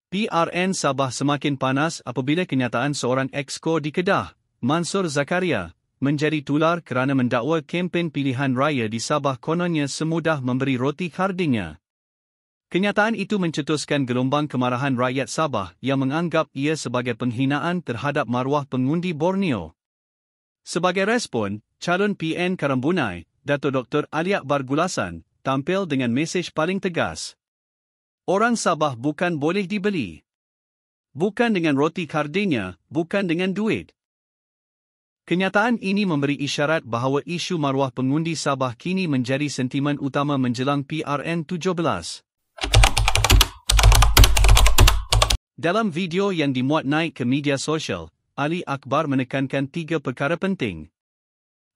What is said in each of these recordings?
PRN Sabah semakin panas apabila kenyataan seorang exco di Kedah, Mansur Zakaria, menjadi tular kerana mendakwa kempen pilihan raya di Sabah kononnya semudah memberi roti kardingnya. Kenyataan itu mencetuskan gelombang kemarahan rakyat Sabah yang menganggap ia sebagai penghinaan terhadap maruah pengundi Borneo. Sebagai respon, calon PN Karambunai, Dato' Dr. Ali Akbar Gulasan, tampil dengan mesej paling tegas. Orang Sabah bukan boleh dibeli. Bukan dengan roti kardingnya, bukan dengan duit. Kenyataan ini memberi isyarat bahawa isu maruah pengundi Sabah kini menjadi sentimen utama menjelang PRN 17. Dalam video yang dimuat naik ke media sosial, Ali Akbar menekankan 3 perkara penting.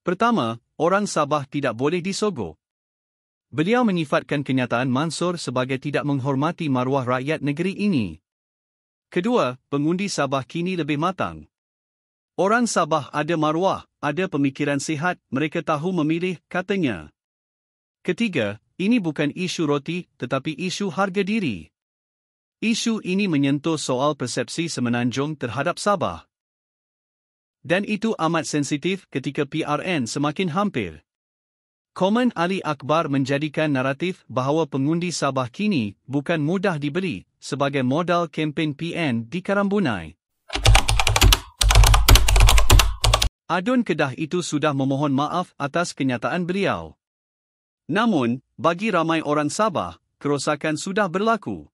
Pertama, orang Sabah tidak boleh disogok. Beliau menyifatkan kenyataan Mansur sebagai tidak menghormati maruah rakyat negeri ini. Kedua, pengundi Sabah kini lebih matang. Orang Sabah ada maruah, ada pemikiran sihat, mereka tahu memilih, katanya. Ketiga, ini bukan isu roti, tetapi isu harga diri. Isu ini menyentuh soal persepsi semenanjung terhadap Sabah. Dan itu amat sensitif ketika PRN semakin hampir. Komen Ali Akbar menjadikan naratif bahawa pengundi Sabah kini bukan mudah dibeli sebagai modal kempen PN di Karambunai. Adun Kedah itu sudah memohon maaf atas kenyataan beliau. Namun, bagi ramai orang Sabah, kerosakan sudah berlaku.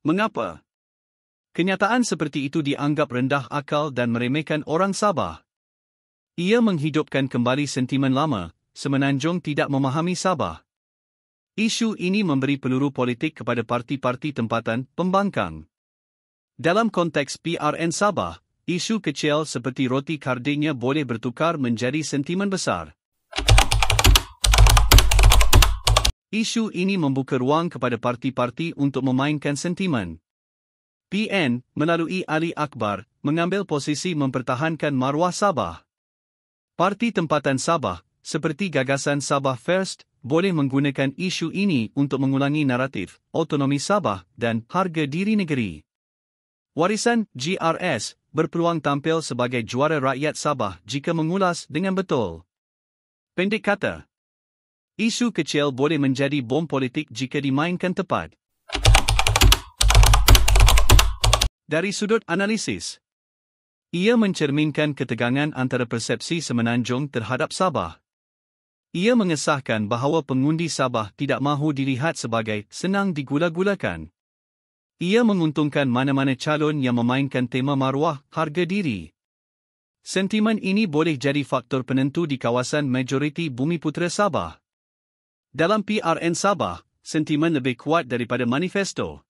Mengapa? Kenyataan seperti itu dianggap rendah akal dan meremehkan orang Sabah. Ia menghidupkan kembali sentimen lama, semenanjung tidak memahami Sabah. Isu ini memberi peluru politik kepada parti-parti tempatan pembangkang. Dalam konteks PRN Sabah, isu kecil seperti roti kardingnya boleh bertukar menjadi sentimen besar. Isu ini membuka ruang kepada parti-parti untuk memainkan sentimen. PN, melalui Ali Akbar, mengambil posisi mempertahankan maruah Sabah. Parti tempatan Sabah, seperti gagasan Sabah First, boleh menggunakan isu ini untuk mengulangi naratif otonomi Sabah dan harga diri negeri. Warisan GRS berpeluang tampil sebagai juara rakyat Sabah jika mengulas dengan betul. Pendek kata, isu kecil boleh menjadi bom politik jika dimainkan tepat. Dari sudut analisis, ia mencerminkan ketegangan antara persepsi semenanjung terhadap Sabah. Ia mengesahkan bahawa pengundi Sabah tidak mahu dilihat sebagai senang digula-gulakan. Ia menguntungkan mana-mana calon yang memainkan tema maruah harga diri. Sentimen ini boleh jadi faktor penentu di kawasan majoriti Bumiputera Sabah. Dalam PRN Sabah, sentimen lebih kuat daripada manifesto.